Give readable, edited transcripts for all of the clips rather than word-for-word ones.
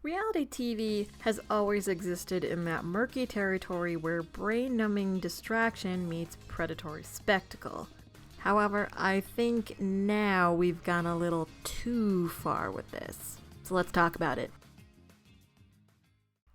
Reality TV has always existed in that murky territory where brain-numbing distraction meets predatory spectacle. However, I think now we've gone a little too far with this. So let's talk about it.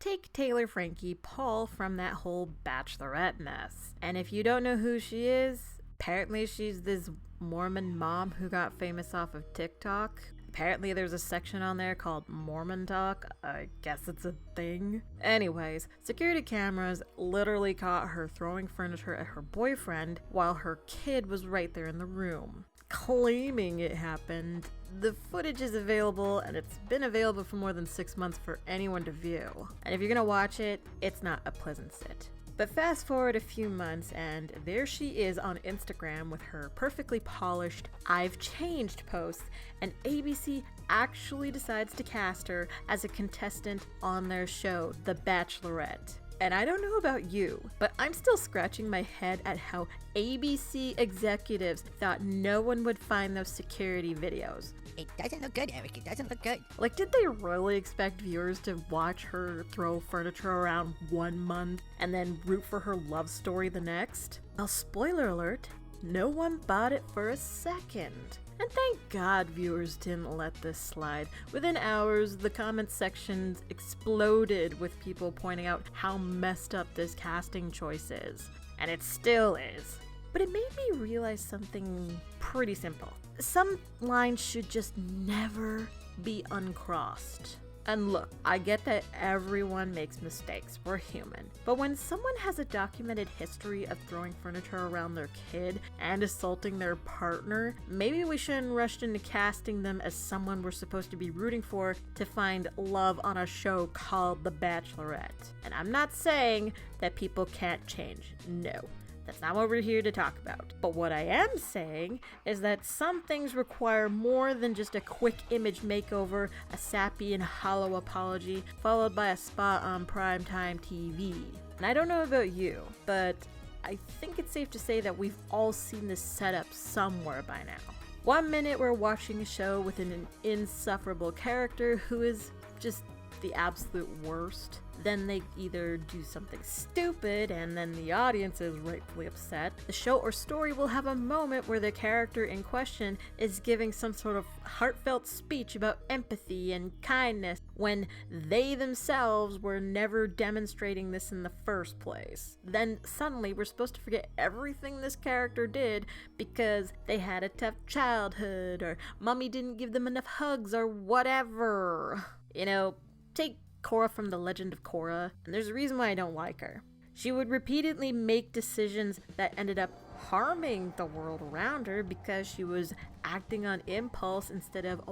Take Taylor Frankie Paul from that whole Bachelorette mess. And if you don't know who she is, apparently she's this Mormon mom who got famous off of TikTok. Apparently there's a section on there called Mormon Talk. I guess it's a thing. Anyways, security cameras literally caught her throwing furniture at her boyfriend while her kid was right there in the room. Claiming it happened. The footage is available, and it's been available for more than 6 months for anyone to view. And if you're gonna watch it, it's not a pleasant sit. But fast forward a few months and there she is on Instagram with her perfectly polished "I've changed" posts, and ABC actually decides to cast her as a contestant on their show, The Bachelorette. And I don't know about you, but I'm still scratching my head at how ABC executives thought no one would find those security videos. It doesn't look good, Eric. It doesn't look good. Like, did they really expect viewers to watch her throw furniture around 1 month and then root for her love story the next? Well, spoiler alert, no one bought it for a second. And thank God viewers didn't let this slide. Within hours, the comment sections exploded with people pointing out how messed up this casting choice is. And it still is. But it made me realize something pretty simple. Some lines should just never be uncrossed. And look, I get that everyone makes mistakes, we're human. But when someone has a documented history of throwing furniture around their kid and assaulting their partner, maybe we shouldn't rush into casting them as someone we're supposed to be rooting for to find love on a show called The Bachelorette. And I'm not saying that people can't change, no. That's not what we're here to talk about. But what I am saying is that some things require more than just a quick image makeover, a sappy and hollow apology, followed by a spot on primetime TV. And I don't know about you, but I think it's safe to say that we've all seen this setup somewhere by now. 1 minute we're watching a show with an insufferable character who is just the absolute worst. Then they either do something stupid and then the audience is rightfully upset. The show or story will have a moment where the character in question is giving some sort of heartfelt speech about empathy and kindness when they themselves were never demonstrating this in the first place. Then suddenly we're supposed to forget everything this character did because they had a tough childhood or mommy didn't give them enough hugs or whatever. You know, take Korra from The Legend of Korra, and there's a reason why I don't like her. She would repeatedly make decisions that ended up harming the world around her because she was acting on impulse instead of,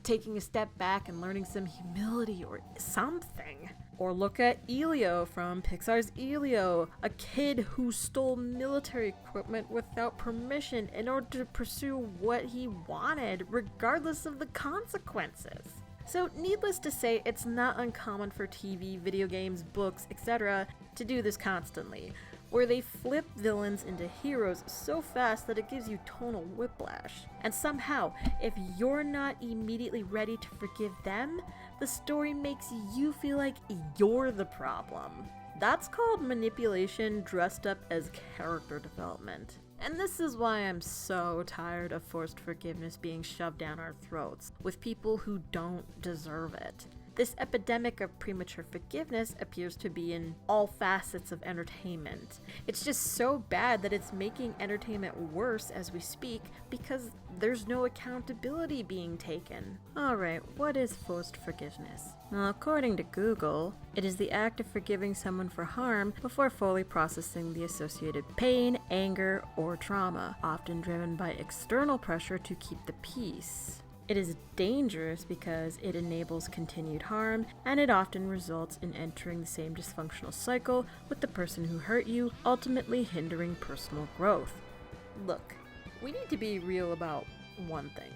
taking a step back and learning some humility or something. Or look at Elio from Pixar's Elio, a kid who stole military equipment without permission in order to pursue what he wanted, regardless of the consequences. So needless to say, it's not uncommon for TV, video games, books, etc. to do this constantly, where they flip villains into heroes so fast that it gives you tonal whiplash. And somehow, if you're not immediately ready to forgive them, the story makes you feel like you're the problem. That's called manipulation dressed up as character development. And this is why I'm so tired of forced forgiveness being shoved down our throats with people who don't deserve it. This epidemic of premature forgiveness appears to be in all facets of entertainment. It's just so bad that it's making entertainment worse as we speak because there's no accountability being taken. Alright, what is forced forgiveness? Well, according to Google, it is the act of forgiving someone for harm before fully processing the associated pain, anger, or trauma, often driven by external pressure to keep the peace. It is dangerous because it enables continued harm, and it often results in entering the same dysfunctional cycle with the person who hurt you, ultimately hindering personal growth. Look, we need to be real about one thing.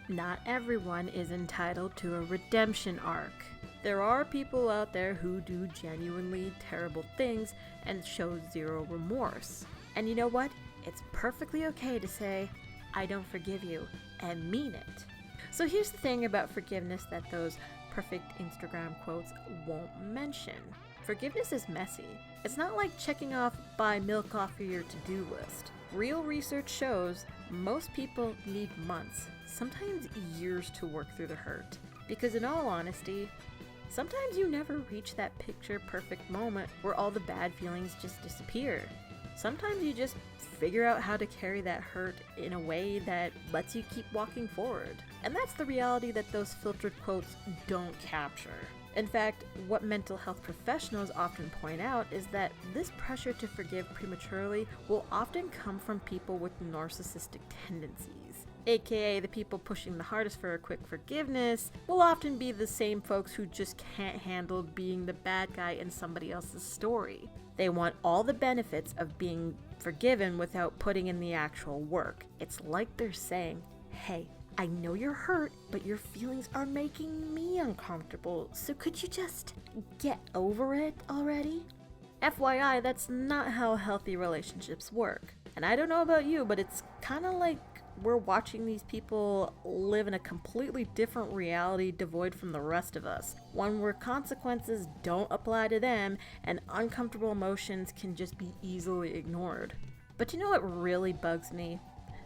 Not everyone is entitled to a redemption arc. There are people out there who do genuinely terrible things and show zero remorse. And you know what? It's perfectly okay to say, "I don't forgive you," and mean it. So here's the thing about forgiveness that those perfect Instagram quotes won't mention. Forgiveness is messy. It's not like checking off buy milk off of your to-do list. Real research shows most people need months, sometimes years to work through the hurt. Because in all honesty, sometimes you never reach that picture-perfect moment where all the bad feelings just disappear. Sometimes you just figure out how to carry that hurt in a way that lets you keep walking forward. And that's the reality that those filtered quotes don't capture. In fact, what mental health professionals often point out is that this pressure to forgive prematurely will often come from people with narcissistic tendencies. AKA the people pushing the hardest for a quick forgiveness will often be the same folks who just can't handle being the bad guy in somebody else's story. They want all the benefits of being forgiven without putting in the actual work. It's like they're saying, hey, I know you're hurt, but your feelings are making me uncomfortable, so could you just get over it already? FYI, that's not how healthy relationships work. And I don't know about you, but it's kind of like we're watching these people live in a completely different reality devoid from the rest of us. One where consequences don't apply to them and uncomfortable emotions can just be easily ignored. But you know what really bugs me?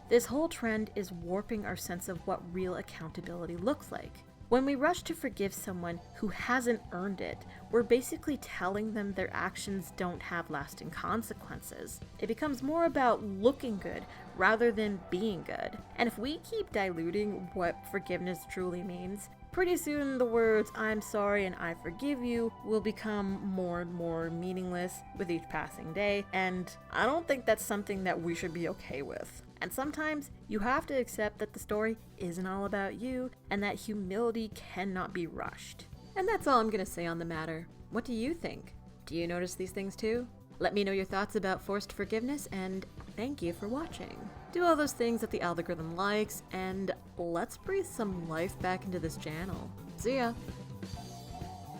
This whole trend is warping our sense of what real accountability looks like. When we rush to forgive someone who hasn't earned it, we're basically telling them their actions don't have lasting consequences. It becomes more about looking good rather than being good. And if we keep diluting what forgiveness truly means, pretty soon the words "I'm sorry" and "I forgive you" will become more and more meaningless with each passing day, and I don't think that's something that we should be okay with. And sometimes you have to accept that the story isn't all about you and that humility cannot be rushed. And that's all I'm gonna say on the matter. What do you think? Do you notice these things too? Let me know your thoughts about forced forgiveness, and thank you for watching. Do all those things that the algorithm likes, and let's breathe some life back into this channel. See ya!